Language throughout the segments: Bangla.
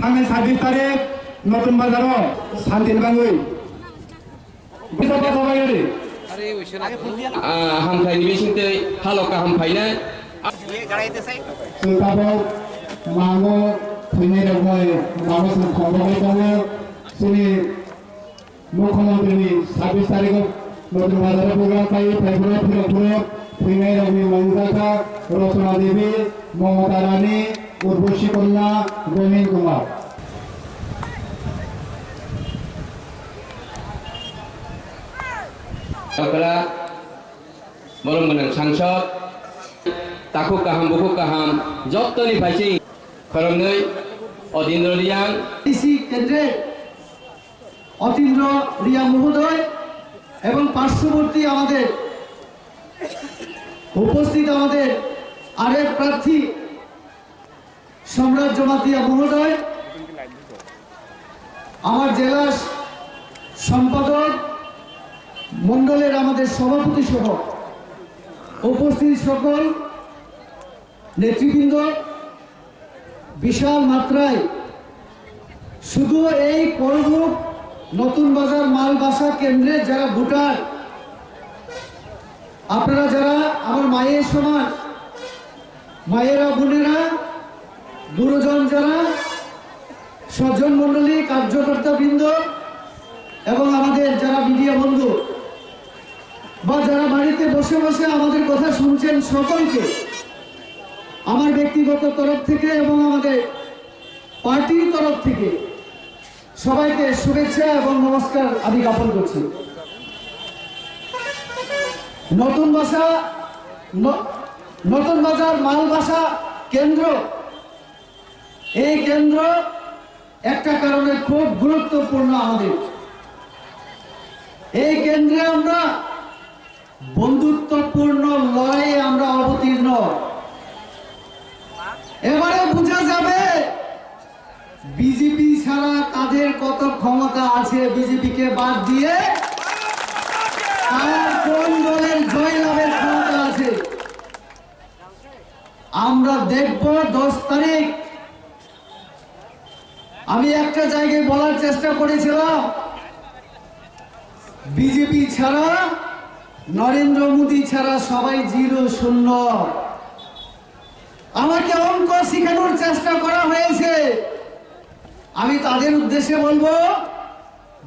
थांनाय 26 तारिख नतुन बाजाराव शान्तिनि बागै बिसाबा सबायरि हामथायनि बिसिंतै हालका हामफायनो सुताबाव मांगो फैनाय दंबाय मांगो जों खबरबाय दङ जोंनि मुख्यमंत्रीनि 26 तारिखआव नतुन बाजाराव प्रग्राम थायो फैफोराव फैनाय दंनि मंजाता रचना देवी ममता रानी उर्वशी कन्या गोविंद कुमार बरम गोनां सांसद ताकु गाहाम बुकु गाहाम जत्तनि फाइसि खरमनै अदिन्द्र रियां इसी केंद्रे अतीन्द्र रिया महोदय एवं पार्श्ववर्ती आमादेर उपस्थित आमादेर आरेक प्रार्थी सम्राट जमातिया महोदय आमार जिला सम्पादक मंडलेर आमादेर सभापति सह उपस्थित सकल नेतृबृंद विशाल मात्राय शुधु এই করবুক নতুন বাজার মালবাসা কেন্দ্রে যারা ভোটার আপনারা যারা আমার মায়ের সমান মায়েরা বোনেরা গুরুজন যারা স্বজন মণ্ডলী কার্যকর্তা বৃন্দ এবং আমাদের যারা মিডিয়া বন্ধু বা যারা বাড়িতে বসে বসে আমাদের কথা শুনছেন সকলকে আমার ব্যক্তিগত তরফ থেকে এবং আমাদের পার্টির তরফ থেকে সবাইকে শুভেচ্ছা এবং নমস্কার আমি জ্ঞাপন করছি। নতুন বাজার মালবাসা কেন্দ্র এই কেন্দ্র একটা কারণে খুব গুরুত্বপূর্ণ আমাদের এই কেন্দ্রে আমরা বন্ধুত্বপূর্ণ লড়াইয়ে আমরা অবতীর্ণ এবারে বোঝা যাবে বিজেপি ছাড়া কাদের কত ক্ষমতা আছে বিজেপিকে বাদ দিয়ে আর কোন দলের জয়লাভের ক্ষমতা আছে আমরা দেখব 10 তারিখ আমি একটা জায়গায় বলার চেষ্টা করেছিলাম বিজেপি ছাড়া নরেন্দ্র মোদী ছাড়া সবাই জিরো শূন্য আমাকে অঙ্ক শেখানোর চেষ্টা করা হয়েছে আমি তাদের উদ্দেশ্যে বলবো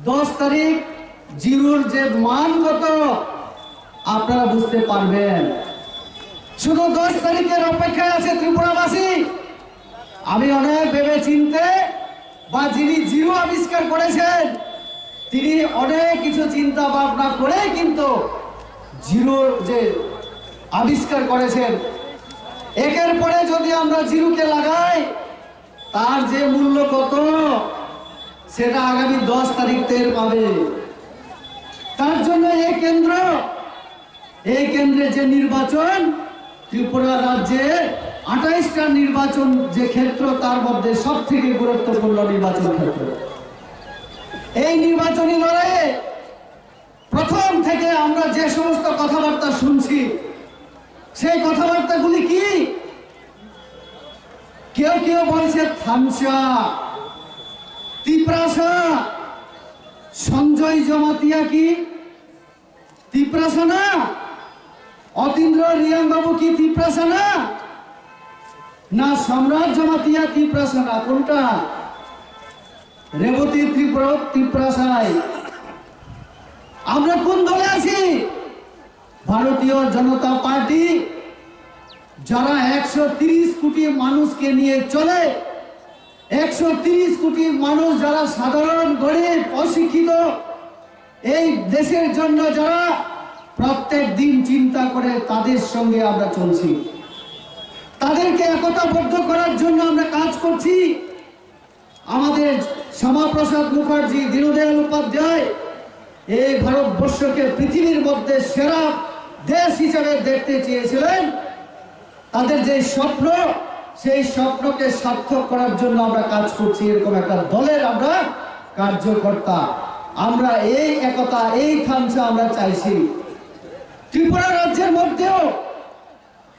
10 তারিখ জিরোর যে মান কত আপনারা বুঝতে পারবেন শুধু 10 তারিখের অপেক্ষায় আছে ত্রিপুরাবাসী আমি অনেক ভেবে চিন্তে বা যিনি জিরো আবিষ্কার করেছেন তিনি অনেক কিছু চিন্তা ভাবনা করে কিন্তু জিরোর যে আবিষ্কার করেছেন একের পরে যদি আমরা জিরোকে লাগাই তার যে মূল্য কত সেটা আগামী 10 তারিখ টের পাবে তার জন্য এই কেন্দ্রে যে নির্বাচন ত্রিপুরা রাজ্যে 28টা নির্বাচন যে ক্ষেত্র তার মধ্যে সবথেকে গুরুত্বপূর্ণ নির্বাচন ক্ষেত্র এই নির্বাচনী লড়াইয়ে প্রথম থেকে আমরা যে সমস্ত কথাবার্তা শুনছি সেই কথাবার্তাগুলি কি কেউ কেউ বলছে থামসা তিপ্রাসা সঞ্জয় জমাতিয়া কি তিপ্রাসা না অতীন্দ্র রিয়াং বাবু কি তিপ্রাসা না না সম্রাট জমাতিয়া তিপ্রাসা না কোনটা রেবতী তিপ্রাসায় আমরা কোন দলে আছি ভারতীয় জনতা পার্টি যারা 130 কোটি মানুষকে নিয়ে চলে 130 কোটি মানুষ যারা সাধারণ গরিব অশিক্ষিত এই দেশের জন্য যারা প্রত্যেক দিন চিন্তা করে তাদের সঙ্গে আমরা চলছি তাদেরকে একতাবদ্ধ করার জন্য আমরা কাজ করছি আমাদের শ্যামাপ্রসাদ মুখার্জি দীনদয়াল উপাধ্যায় এই ভারতবর্ষকে পৃথিবীর মধ্যে সেরা দেশ হিসেবে দেখতে চেয়েছিলেন তাদের যে স্বপ্ন সেই স্বপ্নকে সার্থক করার জন্য আমরা কাজ করছি এরকম একটা দলের আমরা কার্যকর্তা আমরা এই একতা এই খামসা আমরা চাইছি ত্রিপুরা রাজ্যের মধ্যেও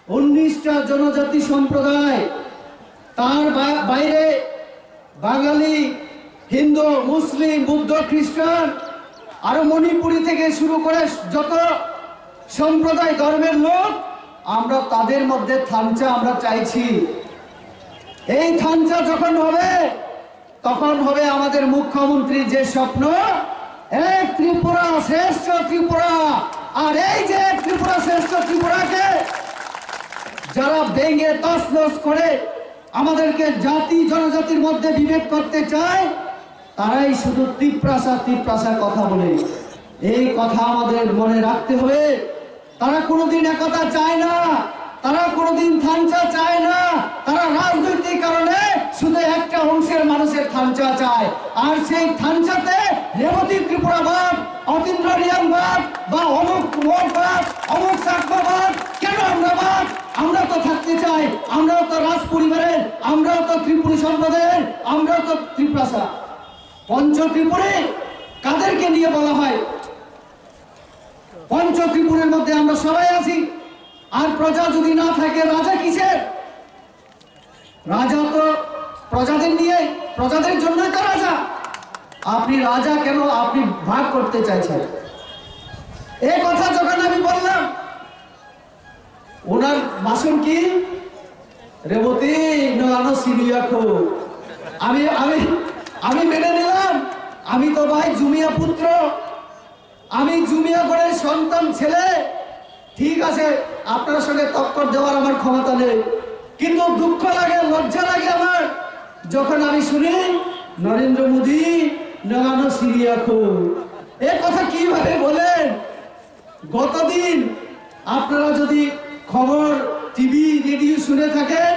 19টা জনজাতি সম্প্রদায় তার বাইরে বাঙালি, হিন্দু, মুসলিম, বৌদ্ধ, খ্রিস্টান, আরো মণিপুরি থেকে শুরু করে যত সম্প্রদায় ধর্মের লোক, আমরা তাদের মধ্যে থানচা আমরা চাইছি। এই থানচা যখন হবে, তখন হবে আমাদের মুখ্যমন্ত্রীর যে স্বপ্ন, এক ত্রিপুরা শ্রেষ্ঠ ত্রিপুরা। আর এই যে এক ত্রিপুরা শ্রেষ্ঠ ত্রিপুরাকে যারা ভেঙে তছনছ করে আমাদেরকে জাতি জনজাতির মধ্যে বিভেদ করতে চায়, তারাই শুধু ত্রিপ্রাসা কথা বলে। এই কথা আমাদের মনে রাখতে হবে। তারা কোনোদিন একতা চায় না, তারা কোনোদিন থানচা চায় না। তারা রাজনৈতিক কারণে শুধু একটা অংশের মানুষের থানচা চায়। আর সেই থানচাতে রেবতী ত্রিপুরাবাদ, অতীন্দ্র রিয়াংবাদ বা অমুক মোটবাদ, অমুক চাকমাবাদ, কেন আমরা বাদ? আমরা তো থাকতে চাই, আমরাও তো রাজ পরিবারের, আমরাও তো ত্রিপুরী সম্প্রদায়ের, আমরাও তো ত্রিপ্রাসা। পঞ্চ ত্রিপুরে কাদেরকে নিয়ে বলা হয়? পঞ্চ ত্রিপুরের মধ্যে আমরা সবাই আছি। আর প্রজা যদি না থাকে, রাজা কিসের? রাজা তো প্রজাদের নিয়ে, প্রজাদের জন্যই তো রাজা। আপনি রাজা কেন আপনি ভাগ করতে চাইছেন? এই কথা যখন আমি বললাম, ওনার ভাষণ কি? রেবতী নানো সিরিয়াখো। আমি আমি আমি মেনে নিলাম, আমি তো ভাই জুমিয়া পুত্র, আমি জুমিয়া করে সন্তান ছেলে। ঠিক আছে, আপনার সঙ্গে টক্কর দেওয়ার আমার ক্ষমতা নেই, কিন্তু দুঃখ লাগে, লজ্জা লাগে আমার যখন আমি শুনি নরেন্দ্র মোদী নানো সিরিয়াখো। এ কথা কিভাবে বলেন? গতদিন আপনারা যদি খবর, টিভি, রেডিও শুনে থাকেন,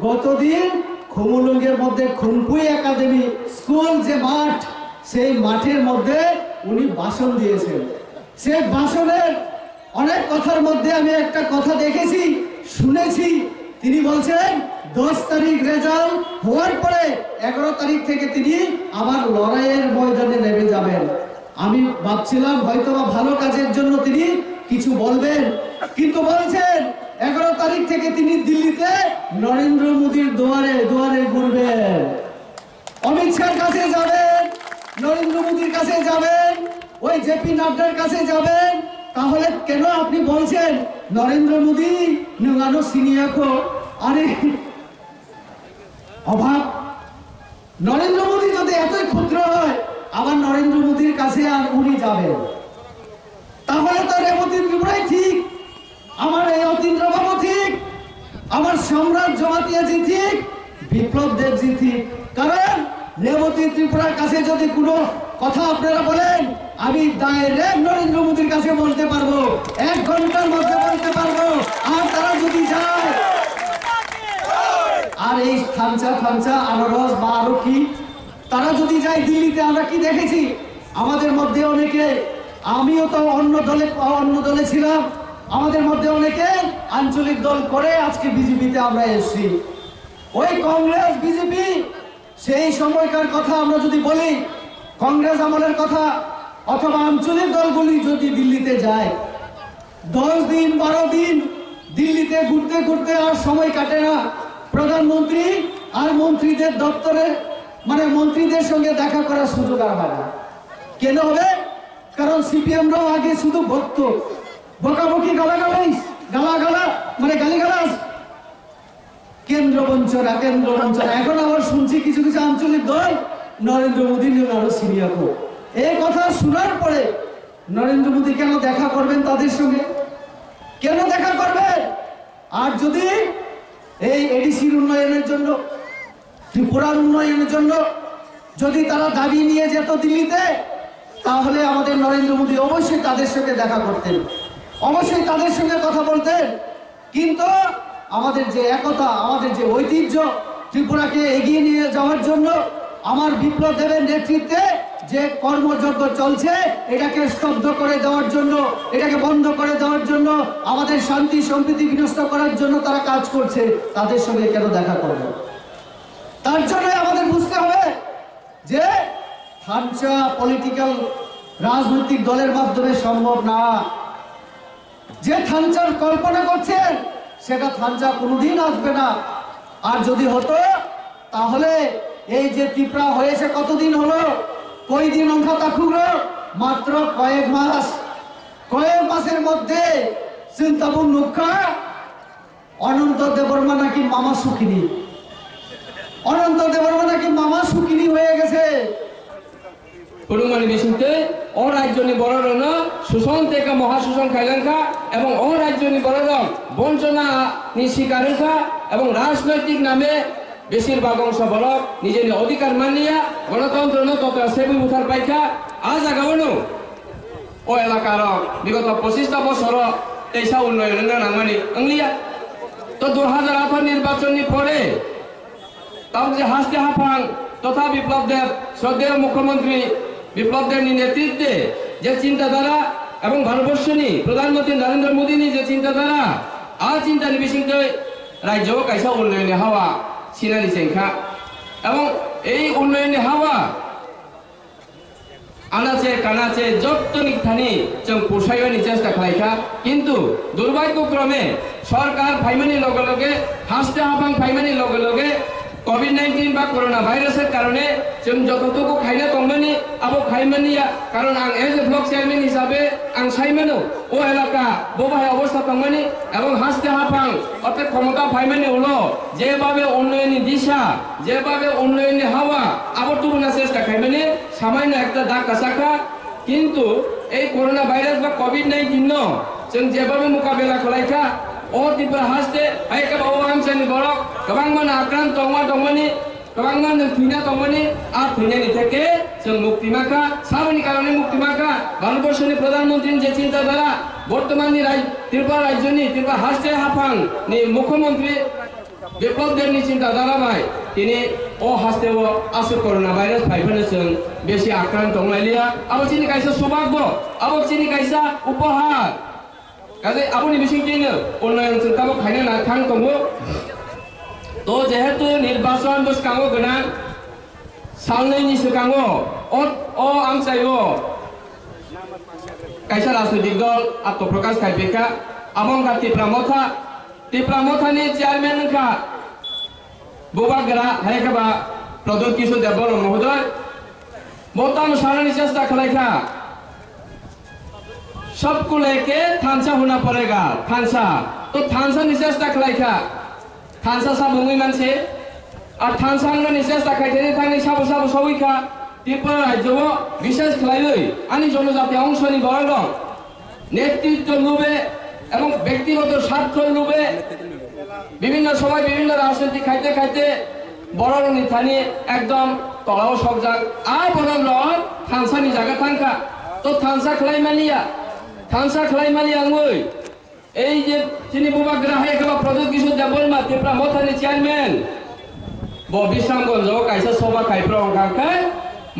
গতদিন খমুলুঙ্গের মধ্যে খুনপুই একাডেমি স্কুল যে মাঠ, সেই মাঠের মধ্যে উনি ভাষণ দিয়েছেন। সেই ভাষণের অনেক কথার মধ্যে আমি একটা কথা দেখেছি, শুনেছি। তিনি বলছেন 10 তারিখ রেজাল্ট হওয়ার পরে 11 তারিখ থেকে তিনি আবার লড়াইয়ের ময়দানে নেমে যাবেন। আমি ভাবছিলাম হয়তো ভালো কাজের জন্য তিনি কিছু বলবেন, কিন্তু বলছেন 11 তারিখ থেকে তিনি দিল্লিতে নরেন্দ্র মোদীর দুয়ারে দুয়ারে ঘুরবেন, অমিত শাহর কাছে যাবেন, নরেন্দ্র মোদীর কাছে যাবেন, ওই জেপি নাড্ডার কাছে যাবেন। তাহলে কেন আপনি বলছেন নরেন্দ্র মোদী নানো সিরিয়াখো? আরে অভাব। নরেন্দ্র মোদী যদি এতই ক্ষুদ্র হয়, আবার নরেন্দ্র মোদীর কাছে আর উনি যাবেন, তাহলে তো রেবতী ত্রিপুরাই ঠিক, আমার এই অতীন্দ্র বাবু ঠিক, আমার সম্রাট জমাতিয়াজি ঠিক, বিপ্লব দেবজি ঠিক। কারণ রেবতী ত্রিপুরার কাছে যদি কোনো কথা আপনারা বলেন, আমি ডাইরেক্ট নরেন্দ্র মোদীর কাছে বলতে পারবো, 1 ঘন্টার মধ্যে বলতে পারবো। আর তারা যদি যায়, আর এই থানচা আনারস বা আরো কি, তারা যদি যায় দিল্লিতে, আমরা কি দেখেছি আমাদের মধ্যে অনেকে, আমিও তো অন্য দলে ছিলাম, আমাদের মধ্যে অনেকে আঞ্চলিক দল করে আজকে বিজেপিতে আমরা এসেছি। ওই কংগ্রেস বিজেপি সেই সময়কার কথা আমরা যদি বলি, কংগ্রেস আমলের কথা, অথবা আঞ্চলিক দলগুলি যদি দিল্লিতে যায়, 10 দিন 12 দিন দিল্লিতে ঘুরতে ঘুরতে আর সময় কাটে না। প্রধানমন্ত্রী আর মন্ত্রীদের দপ্তরে, মানে মন্ত্রীদের সঙ্গে দেখা করার সুযোগ আর হয় না। কেন হবে? কারণ সিপিএমরাও আগে শুধু ভক্ত, বকাবকি, গালাগালাজ, মানে গালিগালাজ, কেন্দ্র বঞ্চনা। এখন আবার শুনছি কিছু কিছু আঞ্চলিক দল নরেন্দ্র মোদী নানো সিরিয়াখো। এই কথা শোনার পরে নরেন্দ্র মোদী কেন দেখা করবেন তাদের সঙ্গে? কেন দেখা করবেন? আর যদি এই এডিসির উন্নয়নের জন্য, ত্রিপুরার উন্নয়নের জন্য যদি তারা দাবি নিয়ে যেত দিল্লিতে, তাহলে আমাদের নরেন্দ্র মোদী অবশ্যই তাদের সঙ্গে দেখা করতেন, অবশ্যই তাদের সঙ্গে কথা বলতেন। কিন্তু আমাদের যে একতা, আমাদের যে ঐতিহ্য, ত্রিপুরাকে এগিয়ে নিয়ে যাওয়ার জন্য আমার বিপ্লব দেবের নেতৃত্বে যে কর্মযজ্ঞ চলছে, এটাকে স্তব্ধ করে দেওয়ার জন্য, এটাকে বন্ধ করে দেওয়ার জন্য, আমাদের শান্তি সম্প্রীতি বিনষ্ট করার জন্য তারা কাজ করছে। তাদের সঙ্গে কেন দেখা করবে? তার জন্য আমাদের বুঝতে হবে যে থানচা পলিটিক্যাল রাজনৈতিক দলের মাধ্যমে সম্ভব না। যে থানচার কল্পনা করছেন, সেটা থানচা কোনোদিন আসবে না। আর যদি হতো, তাহলে এই যে ত্রিপুরা হয়েছে কতদিন হলো, কয়দিন অঙ্কা থাকুক, মাত্র কয়েক মাসের মধ্যে চিন্তাবন নুখা অনন্ত দেববর্মা নাকি মামা সুখিনী, অনন্ত দেববর্মা নাকি মামা সুখিনী হয়ে গেছে। পুরুমানি বিশুতে ও রাজ্যনি বড়রণ শোষণ থেকে মহাশোষণ খাইলেনখা এবং ও রাজ্যনি বড়রণ বঞ্চনা নি শিকারেখা এবং রাজনৈতিক নামে বেশিরভাগ অংশ বড় নিজের অধিকার মানিয়া গণতন্ত্র তত সেবি উঠার পাইখা আজ আগাবনো ও এলাকার বিগত 25টা বছর এইসা উন্নয়ন নামানি আংলিয়া। তো 2018 নির্বাচনী পরে তাও যে হাসতে হাফাং তথা বিপ্লব দেব শ্রদ্ধেয় মুখ্যমন্ত্রী বিপ্লব দেব নেতৃত্বে যে চিন্তাধারা এবং ভারতবর্ষনী প্রধানমন্ত্রী নরেন্দ্র মোদী যে চিন্তাধারা চিন্তা নিবিসিত রাজ্য কাইসা উন্নয়নে হাওয়া সিনারি সংখ্যা এবং এই উন্নয়নে হাওয়া আনাচে কানাচে যতনিক থানি जों পোষাইনি চেষ্টা খাইখা কিন্তু দুর্ভাগ্যক্রমে সরকার ফাইমানি লগে লগে হাসতে হাফাং ফাইমানি লগে লগে COVID-19 বা করোনা ভাইরাসের কারণে जों যতটুকু খাইনা তংমানি আবো খাইমানিয়া কারণ আং এজ এ ব্লক চেয়ারম্যান হিসাবে আং সাইমানো ও এলাকা বোবাই অবস্থা তংমানি এবং হাসতে হাফাং অর্থাৎ ক্ষমতা ফাইমানি হলো যেভাবে উন্নয়নী দিশা যেভাবে উন্নয়নী হাওয়া আবার তুলনা চেষ্টা খাইমানি সামান্য একটা দাগ কাছাকা কিন্তু এই করোনা ভাইরাস বা COVID-19 जों যেভাবে মোকাবেলা করাইখা ও ত্রিপুরা হাসতে আইকা বাবু আমসানি বড় গোबां मान आक्रांत दंमानि गोबां मान थैना दंमानि थैनायनि থেকে जों मुक्ति माखा साबनि कारणे मुक्ति माखा भारतबर्षनि प्रधानमंत्री जे चिंताधारा बर्तमाननि त्रिपुरा राज्यनि त्रिपुरा हासते हाफां नि मुख्यमंत्री বিপ্লব দেবনি চিন্তাধারা ভাই তিনি ও হাসতেও আসে করোনা ভাইরাস ফাইফানে जों বেশি আক্রান্ত হইলিয়া আবো চিনি কাইসা সৌভাগ্য আবো চিনি কাইসা উপহার কাজে আপনি বেশি কিনে উন্নয়ন চিন্তাবো খাইনা না থাং তংবো তো যেহেতু নির্বাচন বসকাঙ্গো গোনাं সালনैनि सिगाङो ও আমসাইও কাইসা রাজনৈতিক দল আত্মপ্রকাশ খাইবেকা আমঙ্গা ত্রিপুরা মথানি চেয়ারম্যান का बुबागरा हायकबा प्रद्युत किशोर देवबर्मा महोदय बोताम सारानी चेष्टा खलाइखा सबको लेके थानसा होना पड़ेगा थानसा तो थानसा नि चेष्टा खलाइखा थानसा साबुङै मानसि और थानसा नि चेष्टा खाइथेनि थांनि साबु सौइखा त्रिपुरा राज्यआव विशेष खलाइलै आनि जनजाति अंशनि बरं दं नेतृत्व लुबे এবং ব্যক্তিগত স্বার্থ লোভে বিভিন্ন সময় বিভিন্ন রাজনীতি খাইতে খাইতে বড়নি থানি একদম তলাও সব যাক আর বড় রড থানসানি জায়গা থাঙ্কা তো থানসা খেলাইমানি আঙুই এই যে তিনি বুবাগ্রা হাই একেবারে প্রদ্যুৎ কিশোর দেববর্মা ত্রিপুরা মথানি চেয়ারম্যান বিশ্রামগঞ্জ কাইসা সভা খাইপ্র অঙ্কাঙ্কা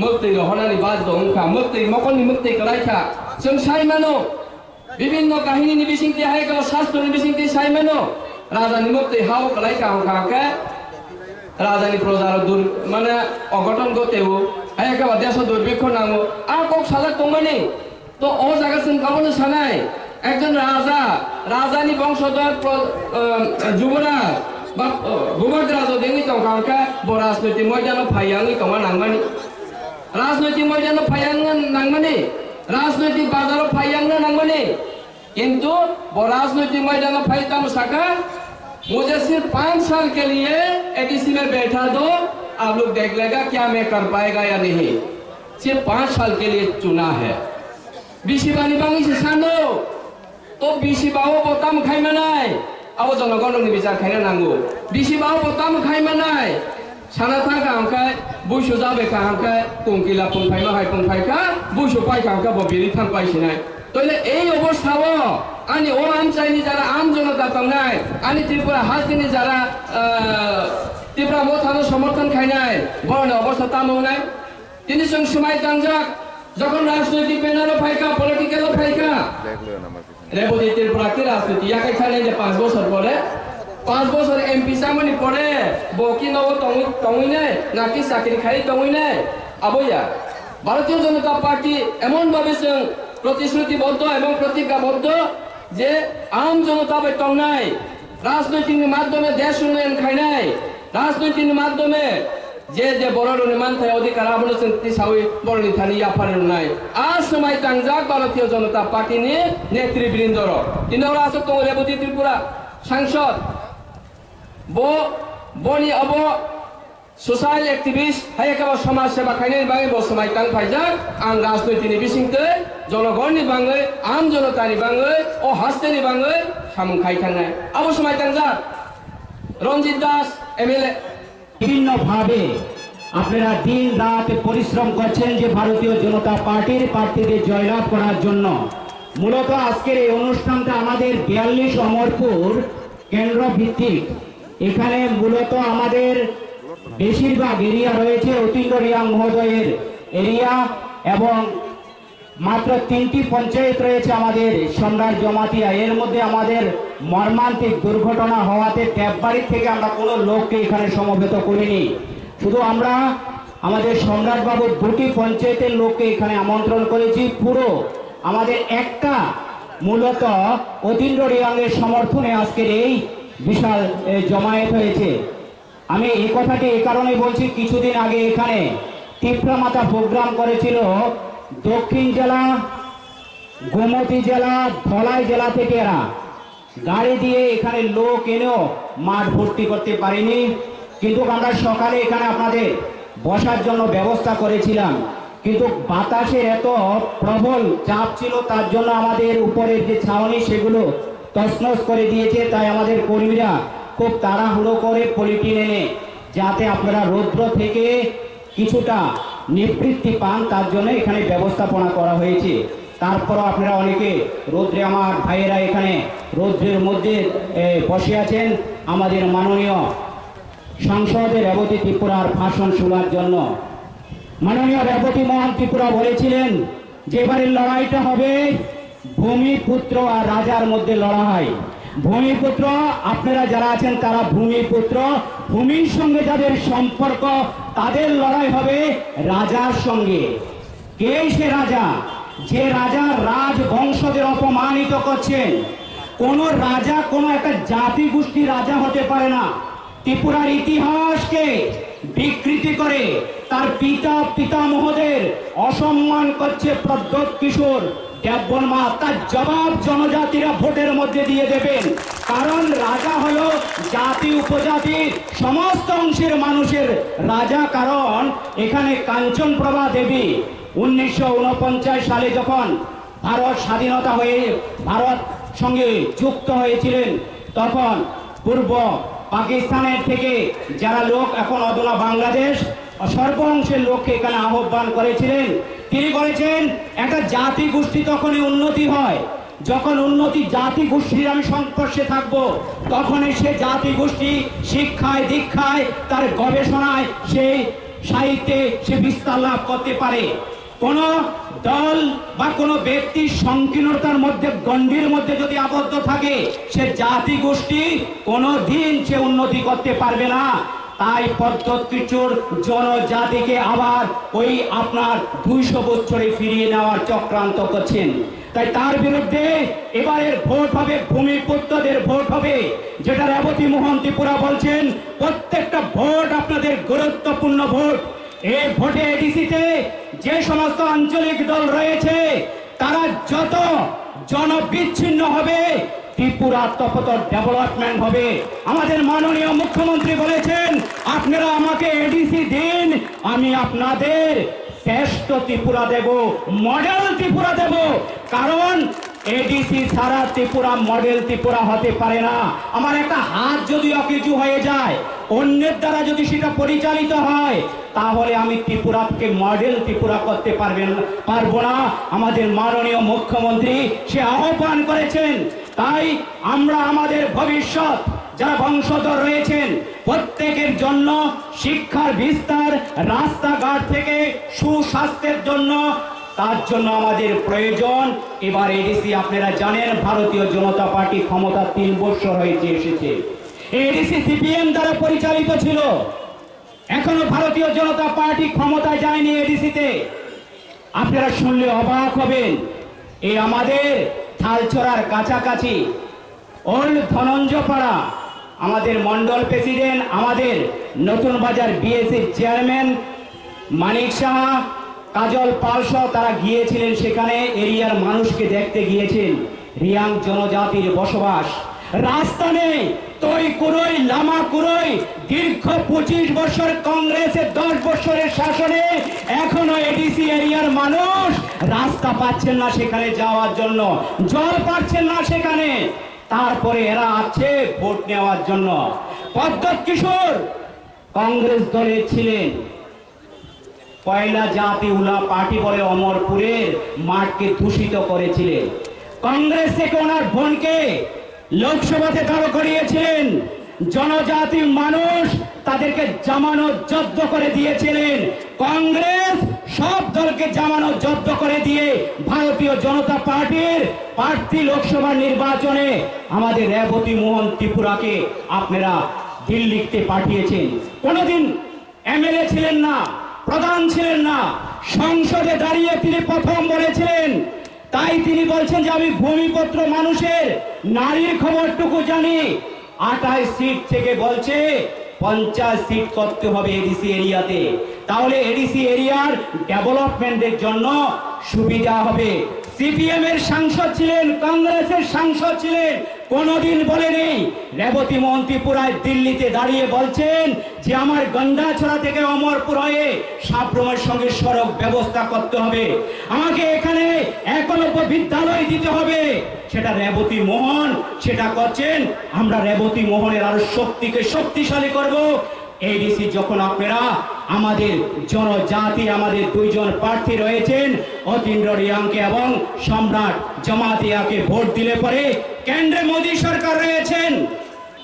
মুক্তি হনানি বাদ দংখা মুক্তি মকলনি মুক্তি কলাইখা जों साइमानो বিভিন্ন কাহিনী নিবিসিংতি হাইকা শাস্ত্র নিবিসিংতি সাইমেনো রাজানি মুক্তি হাও কলাই কাহকাকে রাজানি প্রজার দুর মানে অঘটন গতেও হাইকা দেশ দুর্ভিক্ষ নামো আর কক সাজা তংমানি তো ও জায়গা जों কাবনে সানাই একজন রাজানি বংশধর যুবরাজ বা ভূমধ্য রাজ দেনি তংকাকে বড় রাজনৈতিক ময়দান ফাইয়াঙ্গি তমা নাংমানি রাজনৈতিক ময়দান ফাইয়াং নাংমানি राजनैतिक बाजार फाइयांगना नांगमानी किंतु वो राजनैतिक मैदान फाइता मुसाका मुझे सिर्फ 5 साल के लिए एडीसी में बैठा दो आप लोग देख लेगा क्या मैं कर पाएगा या नहीं सिर्फ 5 साल के लिए चुना है बिशिबानी बांगी से सानो तो बिशिबाओ बोताम खाइमानाय अब जनगणनि बिचार खाइना नांगो बिशिबाओ बोताम खाइमानाय साना थाका हमखाय बुसु जाबे का हमखाय कुंकिला पुंफाइमा हाय पुंफाइका बुसु पाइका हमखा बबिरि थां पाइसिनाय तइले এই অবস্থাও আনি ও আমচাইনি যারা আম জনতা তংনাই আনি ত্রিপুরা হাসদিনি যারা ত্রিপুরা মথানো সমর্থন খাইনাই বড় অবস্থা তামনাই তিনি সময় তাংজাক যখন রাজনৈতিক প্যানেলও ফাইকা পলিটিক্যালও ফাইকা রেবদি ত্রিপুরা কি রাজনীতি ইয়াকে খাইলে যে 5 বছর পরে 5 বছর এমপি সামনে পড়ে বকি নব তংই নাই নাকি চাকরি খাই তংই নাই আবইয়া ভারতীয় জনতা পার্টি এমন ভাবে जों प्रतिश्रुतिबद्ध এবং प्रतिज्ञाबद्ध যে আম জনতা তংনাই রাজনৈতিক মাধ্যমে দেশ উন্নয়ন খাইনাই রাজনৈতিক মাধ্যমে যে বড় মান থাকে অধিকার আবলচন তিসাউই বড়নি থানি আফারের নাই আর সময় তাংজাক ভারতীয় জনতা পার্টি নিয়ে নেতৃবৃন্দর কিন্তু ওরা আসত রেবতী ত্রিপুরা সাংসদ বনি অব সোশ্যাল অ্যাক্টিভিস্ট হাই একেবারে সমাজ সেবা খাইনের বাঙে বসময় তাং ফাইজাক আং রাজনৈতিক বিসিংতে জনগণনি বাঙে আম জনতানি বাঙে ও হাস্তেনি বাঙে সামুং খাই থাঙ্গায় আবো সময় তাংজাক রঞ্জিত দাস এমএলএ বিভিন্ন ভাবে আপনারা দিন রাত পরিশ্রম করছেন যে ভারতীয় জনতা পার্টির প্রার্থীদের জয়লাভ করার জন্য। মূলত আজকের এই অনুষ্ঠানটা আমাদের 42 অমরপুর কেন্দ্র ভিত্তিক। এখানে মূলত আমাদের বেশিরভাগ এরিয়া রয়েছে অতীন্দ্র রিয়াং মহোদয়ের এরিয়া এবং মাত্র 3টি পঞ্চায়েত রয়েছে আমাদের সম্রাট জমাতিয়া। এর মধ্যে আমাদের মর্মান্তিক দুর্ঘটনা হওয়াতে দেববাড়ি থেকে আমরা কোনো লোককে এখানে সমবেত করিনি। শুধু আমরা আমাদের সম্রাটবাবুর 2টি পঞ্চায়েতের লোককে এখানে আমন্ত্রণ করেছি। পুরো আমাদের একটা মূলত অতীন্দ্র রিয়াংয়ের সমর্থনে আজকের এই বিশাল জমায়েত হয়েছে। আমি এই কথাটি এই কারণে বলছি, কিছুদিন আগে এখানে তিপ্রা মাতা প্রোগ্রাম করেছিল দক্ষিণ জেলা, গোমতী জেলা, ধলাই জেলা থেকে এরা গাড়ি দিয়ে এখানে লোক এনেও মাঠ ভর্তি করতে পারিনি। কিন্তু আমরা সকালে এখানে আপনাদের বসার জন্য ব্যবস্থা করেছিলাম, কিন্তু বাতাসের এত প্রবল চাপ ছিল তার জন্য আমাদের উপরের যে ছাউনি সেগুলো তছনছ করে দিয়েছে। তাই আমাদের কর্মীরা খুব তাড়াহুড়ো করে পলিটিন এনে যাতে আপনারা রৌদ্র থেকে কিছুটা নিবৃত্তি পান তার জন্য এখানে ব্যবস্থাপনা করা হয়েছে। তারপরও আপনারা অনেকে রৌদ্রে, আমার ভাইয়েরা এখানে রৌদ্রের মধ্যে বসে আছেন আমাদের মাননীয় সাংসদের রেবতী ত্রিপুরার ভাষণ শোনার জন্য। মাননীয় রেবতী মোহন ত্রিপুরা বলেছিলেন যে এবারের লড়াইটা হবে ভূমিপুত্র আর রাজার মধ্যে লড়াই। ভূমিপুত্র আপনারা যারা আছেন তারা ভূমিপুত্র, ভূমির সঙ্গে যাদের সম্পর্ক তাদের লড়াই হবে রাজার সঙ্গে। কে সে রাজা? যে রাজা রাজবংশদের অপমানিত করছেন। কোন রাজা কোনো একটা জাতি গোষ্ঠী রাজা হতে পারে না। ত্রিপুরার ইতিহাসকে বিকৃতি করে তার পিতামহদের অসম্মান করছে প্রদ্যোৎ কিশোর দেববর্মা। তার জবাব জনজাতিরা ভোটের মধ্যে দিয়ে দেবেন, কারণ রাজা হলো জাতি উপজাতি সমস্ত অংশের মানুষের রাজা। কারণ এখানে কাঞ্চনপ্রভা দেবী 1949 সালে যখন ভারত স্বাধীনতা হয়ে ভারত সঙ্গে যুক্ত হয়েছিলেন, তখন পূর্ব পাকিস্তানের থেকে যারা লোক এখন অদলা বাংলাদেশ সর্ব অংশের লোককে এখানে আহ্বান করেছিলেন। তিনি বলেছেন একটা জাতি গোষ্ঠী তখনই উন্নতি হয় যখন উন্নতি জাতি গোষ্ঠীর আমি সংস্পর্শে থাকবো, তখনই সে জাতি গোষ্ঠী শিক্ষায় দীক্ষায় তার গবেষণায় সেই সাহিত্যে সে বিস্তার লাভ করতে পারে। কোন দল বা কোন ব্যক্তির সংকীর্ণতার মধ্যে গণ্ডির মধ্যে যদি আবদ্ধ থাকে সে জাতি গোষ্ঠী কোনোদিন সে উন্নতি করতে পারবে না। তাই প্রদ্যোৎ কিশোর জনজাতিকে আবার ওই আপনার 200 বছরে ফিরিয়ে নেওয়ার চক্রান্ত করছেন। তাই তার বিরুদ্ধে এবারের ভোট হবে ভূমিপুত্রদের ভোট হবে, যেটা রেবতী মোহন ত্রিপুরা বলছেন প্রত্যেকটা ভোট আপনাদের গুরুত্বপূর্ণ ভোট। এই ভোটে এডিসিতে যে সমস্ত আঞ্চলিক দল রয়েছে তারা যত জনবিচ্ছিন্ন হবে ত্রিপুরা তত ডেভেলপমেন্ট হবে। আমাদের মাননীয় মুখ্যমন্ত্রী বলেছেন আপনারা আমাকে এডিসি দিন, আমি আপনাদের শ্রেষ্ঠ ত্রিপুরা দেব, মডেল ত্রিপুরা দেব। কারণ এডিসি ছাড়া ত্রিপুরা মডেল ত্রিপুরা হতে পারে না। আমার একটা হাত যদি অকেজু হয়ে যায়, অন্যের দ্বারা যদি সেটা পরিচালিত হয়, তাহলে আমি ত্রিপুরাকে মডেল ত্রিপুরা করতে পারবো না। আমাদের মাননীয় মুখ্যমন্ত্রী সে আহ্বান করেছেন। তাই আমরা আমাদের ভবিষ্যৎ যারা বংশধর রয়েছেন প্রত্যেকের জন্য শিক্ষার বিস্তার, রাস্তাঘাট থেকে সুস্বাস্থ্যের জন্য, তার জন্য আমাদের প্রয়োজন। এবার এডিসি আপনারা জানেন ভারতীয় জনতা পার্টি ক্ষমতা 3 বছর হয়েছে এসেছে। এডিসি সিপিএম দ্বারা পরিচালিত ছিল, এখনো ভারতীয় জনতা পার্টি ক্ষমতায় যায়নি এডিসিতে। আপনারা শুনলে অবাক হবেন, এই আমাদের থালছড়ার কাছাকাছি ওল্ড ধনঞ্জপাড়া আমাদের মন্ডল প্রেসিডেন্ট, আমাদের নতুন বাজার বিএসসির চেয়ারম্যান মানিক সাহা, কাজল পাল সহ তারা গিয়েছিলেন সেখানে, এরিয়ার মানুষকে দেখতে গিয়েছেন। রিয়াং জনজাতির বসবাস, রাস্তা নেই, তৈ কুরই লামা কুরই, দীর্ঘ 25 বছর কংগ্রেসের 10 বছরের শাসনে এখনো এডিসি এরিয়ার মানুষ রাস্তা পাচ্ছেন না সেখানে যাওয়ার জন্য, জল পাচ্ছেন না সেখানে। তারপরে এরা আছে ভোট নেওয়ার জন্য। পদ্মত কিশোর কংগ্রেস দলে ছিলেন, পয়লা জাতি উলা পার্টি বলে অমরপুরের মাঠকে দূষিত করেছিলেন। কংগ্রেস থেকে ওনার বোনকে লোকসভাতে দাঁড় করিয়েছিলেন। জনজাতি মানুষ তাদেরকে জামানত জব্দ করে দিয়েছিলেন। কংগ্রেস সব দলকে জামানত জব্দ করে দিয়ে ভারতীয় জনতা পার্টির প্রার্থী লোকসভা নির্বাচনে আমাদের রেবতী মোহন ত্রিপুরাকে আপনারা দিল্লিতে পাঠিয়েছেন। কোনোদিন এমএলএ ছিলেন না, প্রধান ছিলেন না, সংসদে দাঁড়িয়ে তিনি প্রথম বলেছিলেন। তাই তিনি বলছেন যে আমি ভূমিপত্র মানুষের নারীর খবরটুকু জানি। 28 সিট থেকে বলছে 50 সিট করতে হবে এডিসি এরিয়াতে, তাহলে এডিসি এরিয়ার ডেভেলপমেন্টের জন্য সুবিধা হবে। সিপিএম এর সাংসদ ছিলেন, কংগ্রেসের সাংসদ ছিলেন, কোনোদিন বলেনি। রেবতী মোহন ত্রিপুরায় দিল্লিতে দাঁড়িয়ে বলছেন যে আমার গন্ডাছড়া থেকে অমরপুর হয়ে সাব্রমের সঙ্গে সড়ক ব্যবস্থা করতে হবে, আমাকে এখানে একলব্য বিদ্যালয় দিতে হবে। সেটা রেবতী মোহন সেটা করছেন। আমরা রেবতী মোহনের আরো শক্তিকে শক্তিশালী করব। এডিসি যখন আপনারা আমাদের জনজাতি, আমাদের 2 জন প্রার্থী রয়েছেন, অতীন্দ্র রিয়াংকে এবং সম্রাট জমাতিয়াকে ভোট দিলে পরে কেন্দ্রে মোদী সরকার রয়েছেন,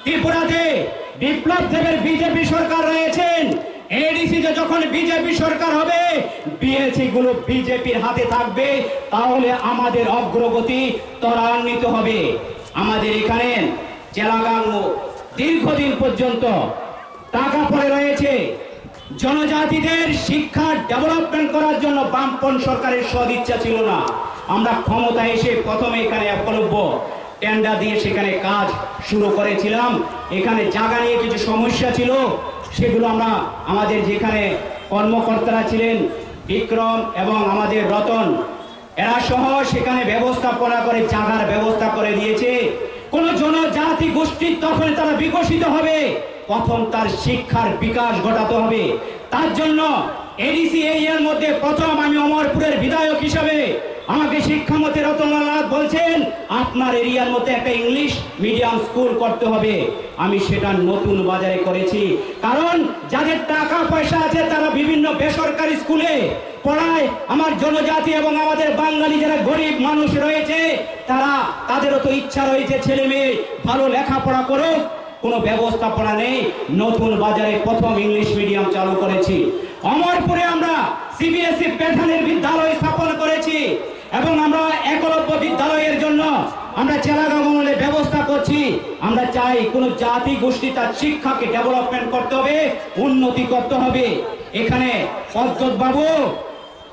ত্রিপুরাতে বিপ্লব দেবের বিজেপি সরকার রয়েছেন। এডিসিতে যখন বিজেপি সরকার হবে, বিএসসি গুলো বিজেপির হাতে থাকবে, তাহলে আমাদের অগ্রগতি ত্বরান্বিত হবে। আমাদের এখানে জেলাগাঙ্গ দীর্ঘদিন পর্যন্ত টাকা পড়ে রয়েছে। জনজাতিদের শিক্ষা ডেভেলপমেন্ট করার জন্য বামপন সরকারের সদিচ্ছা ছিল না। আমরা ক্ষমতা এসে প্রথমে এখানে একলব্য টেন্ডার দিয়ে সেখানে কাজ শুরু করেছিলাম। এখানে জায়গা নিয়ে কিছু সমস্যা ছিল, সেগুলো আমরা আমাদের যেখানে কর্মকর্তারা ছিলেন বিক্রম এবং আমাদের রতন, এরা সহ সেখানে ব্যবস্থাপনা করে জায়গার ব্যবস্থা করে দিয়েছে। কোন জনজাতি গোষ্ঠী তখন তারা বিকশিত হবে, প্রথম তার শিক্ষার বিকাশ ঘটাতে হবে। তার জন্য এডিসি এরিয়ার মধ্যে প্রথম আমি অমরপুরের বিধায়ক হিসাবে আমাকে শিক্ষামন্ত্রী রতনলাল নাথ বলছেন আপনার এরিয়ার মধ্যে একটা ইংলিশ মিডিয়াম স্কুল করতে হবে। আমি সেটা নতুন বাজারে করেছি, কারণ যাদের টাকা পয়সা আছে তারা বিভিন্ন বেসরকারি স্কুলে পড়ায়। আমার জনজাতি এবং আমাদের বাঙালি যারা গরিব মানুষ রয়েছে, তারা তাদেরও তো ইচ্ছা রয়েছে ছেলে মেয়ে ভালো লেখাপড়া করুক, কোনো ব্যবস্থাপনা নেই। নতুন বাজারে প্রথম ইংলিশ মিডিয়াম চালু করেছি। অমরপুরে আমরা সিবিএসই প্যাটার্নের বিদ্যালয় স্থাপন করেছি এবং আমরা একলব্য বিদ্যালয়ের জন্য আমরা চেলাগামলে ব্যবস্থা করছি। আমরা চাই কোন জাতি গোষ্ঠী তার শিক্ষাকে ডেভেলপমেন্ট করতে হবে, উন্নতি করতে হবে। এখানে পদ্মত বাবু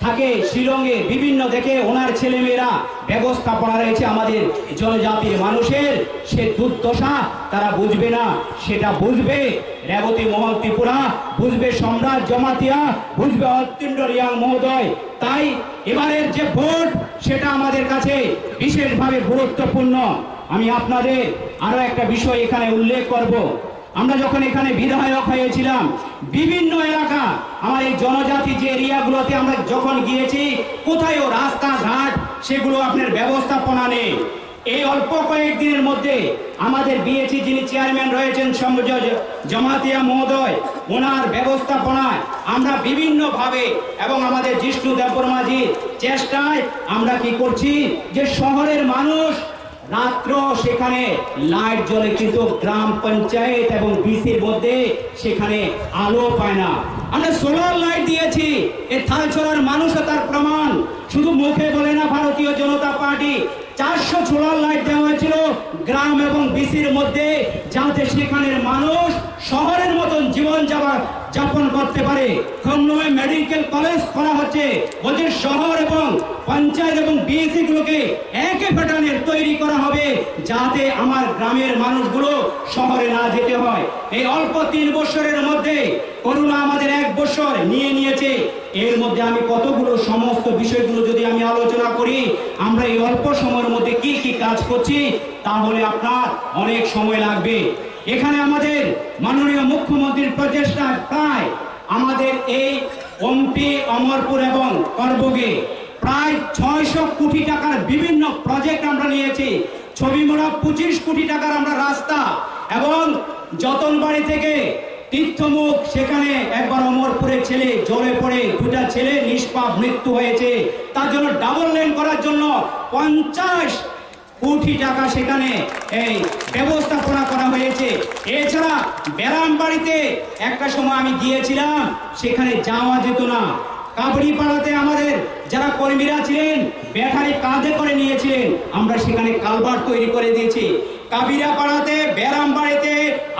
থাকে শিলংয়ে, বিভিন্ন দেখে ওনার ছেলেমেয়েরা ব্যবস্থাপনা রয়েছে আমাদের জনজাতির মানুষের, সে দুর্দশা তারা বুঝবে না, সেটা বুঝবে রেবতী মোহন ত্রিপুরা, বুঝবে সম্রাট জমাতিয়া, বুঝবে অতীন্দ্র রিয়াং মহোদয়। তাই এবারের যে ভোট সেটা আমাদের কাছে বিশেষভাবে গুরুত্বপূর্ণ। আমি আপনাদের আরো একটা বিষয় এখানে উল্লেখ করব। আমরা যখন এখানে বিধায়ক হয়েছিলাম, বিভিন্ন এলাকা আমার এই জনজাতি যে এরিয়াগুলোতে আমরা যখন গিয়েছি, কোথায়ও রাস্তাঘাট সেগুলো আপনার ব্যবস্থাপনা নেই। এই অল্প কয়েকদিনের মধ্যে আমাদের বিএসসি যিনি চেয়ারম্যান রয়েছেন জমাতিয়া মহোদয়, ওনার ব্যবস্থাপনায় আমরা বিভিন্নভাবে এবং আমাদের জিষ্ণু দেববর্মাজির চেষ্টায় আমরা কি করছি যে শহরের মানুষ রাত্র সেখানে লাইট জ্বলে, কিন্তু গ্রাম পঞ্চায়েত এবং বিসির মধ্যে সেখানে আলো পায় না। আমরা সোলার লাইট দিয়েছি, এই থালছড়ার মানুষও তার প্রমাণ, শুধু মুখে বলে না ভারতীয় জনতা পার্টি। 400 সোলার লাইট দেওয়া হয়েছিল গ্রাম এবং বিসির মধ্যে, যাতে সেখানের মানুষ শহরের মতন জীবন যাপন যাপন করতে পারে। খমনোয় মেডিকেল কলেজ করা হচ্ছে, বলছে শহর এবং পঞ্চায়েত এবং বিএসসি গুলোকে একই প্যাটার্নের তৈরি করা হবে, যাতে আমার গ্রামের মানুষগুলো শহরে না যেতে হয়। এই অল্প 3 বছরের মধ্যে করোনা আমাদের 1 বছর নিয়ে নিয়েছে। এর মধ্যে আমি কতগুলো সমস্ত বিষয়গুলো যদি আমি আলোচনা করি, আমরা এই অল্প সময়ের মধ্যে কি কি কাজ করছি, তাহলে আপনার অনেক সময় লাগবে। এখানে আমাদের মাননীয় মুখ্যমন্ত্রীর প্রচেষ্টা প্রায় আমাদের এই ওমপি, অমরপুর এবং করবগে প্রায় 600 কোটি টাকার বিভিন্ন প্রজেক্ট আমরা নিয়েছি। ছবিমুড়া 25 কোটি টাকার আমরা রাস্তা, এবং যতনবাড়ি থেকে তীর্থমুখ, সেখানে একবার অমরপুরের ছেলে জলে পড়ে 2টা ছেলে নিষ্পাপ মৃত্যু হয়েছে, তার জন্য ডাবল লেন করার জন্য 50 কোটি টাকা সেখানে এই ব্যবস্থাপনা করা হয়েছে। এছাড়া বেরামবাড়িতে একটা সময় আমি গিয়েছিলাম, সেখানে যাওয়া যেত না। কাবড়িপাড়াতে আমাদের যারা কর্মীরা ছিলেন ব্যাটারি কাঁধে করে নিয়েছিলেন, আমরা সেখানে কালভার্ট তৈরি করে দিয়েছি। কাবিরাপাড়াতে, বেরামবাড়িতে,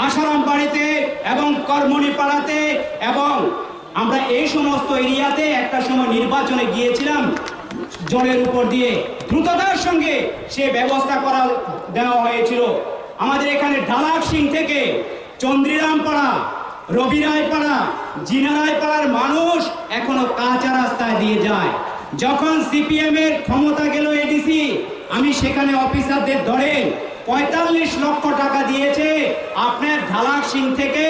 আসারামবাড়িতে এবং কর্মণীপাড়াতে, এবং আমরা এই সমস্ত এরিয়াতে একটা সময় নির্বাচনে গিয়েছিলাম, জলের উপর দিয়ে দ্রুততার সঙ্গে সে ব্যবস্থা করা দেওয়া হয়েছিল। আমাদের এখানে ঢালাক সিং থেকে চন্দ্রিরামপাড়া, রবিরায়পাড়া, জিনারায়পাড়ার মানুষ এখনো কাঁচা রাস্তায় দিয়ে যায়। যখন সিপিএম এর ক্ষমতা গেল এডিসি, আমি সেখানে অফিসারদের ধরে 45 লক্ষ টাকা দিয়েছে আপনার ঢালাক সিং থেকে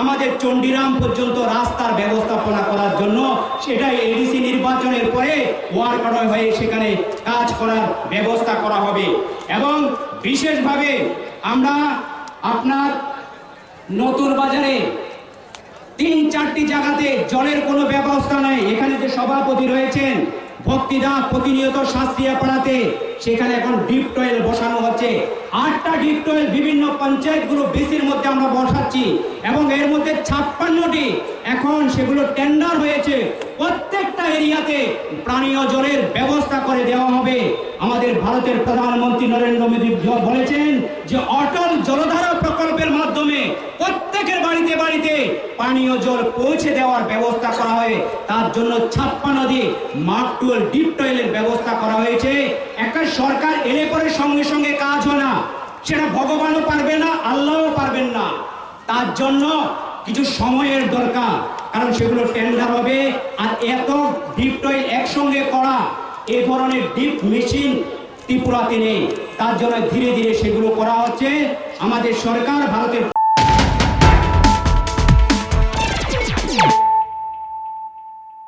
আমাদের চন্ডিরাম পর্যন্ত রাস্তার ব্যবস্থাপনা করার জন্য। সেটা এডিসি নির্বাচনের পরে ওয়ার্কার হয়ে সেখানে কাজ করার ব্যবস্থা করা হবে। এবং বিশেষভাবে আমরা আপনার নতুন বাজারে 3-4টি জায়গাতে জলের কোনো ব্যবস্থা নেই। এখানে যে সভাপতি রয়েছেন ভক্তিদা, প্রতিনিয়ত শাস্ত্রিয়া পাড়াতে সেখানে এখন ডিপ টয়েল বসানো হচ্ছে। 8টা ডিপ টয়েল বিভিন্ন পঞ্চায়েতগুলো বেশির মধ্যে আমরা বসাচ্ছি, এবং এর মধ্যে 56টি এখন সেগুলো টেন্ডার হয়েছে। প্রত্যেকটা এরিয়াতে পানীয় জলের ব্যবস্থা করে দেওয়া হবে। আমাদের ভারতের প্রধানমন্ত্রী নরেন্দ্র মোদী বলেছেন যে অটল জলধারা প্রকল্পের মাধ্যমে প্রত্যেকের বাড়িতে বাড়িতে পানীয় জল পৌঁছে দেওয়ার ব্যবস্থা করা হয়। তার জন্য 56টি মার্ক টুয়েল ডিপ টয়েলের ব্যবস্থা করা হয়েছে। একটা সরকার এলে পরে সঙ্গে সঙ্গে কাজ হয় না, সেটা ভগবানও পারবে না, আল্লাহও পারবেন না। তার জন্য কিছু সময়ের দরকার, কারণ সেগুলো টেন্ডার হবে। আর এত ডিপ টয়েল একসঙ্গে করা, এ ধরনের ডিপ মেশিন ত্রিপুরাতে নেই। তার জন্য ধীরে ধীরে সেগুলো করা হচ্ছে। আমাদের সরকার, ভারতের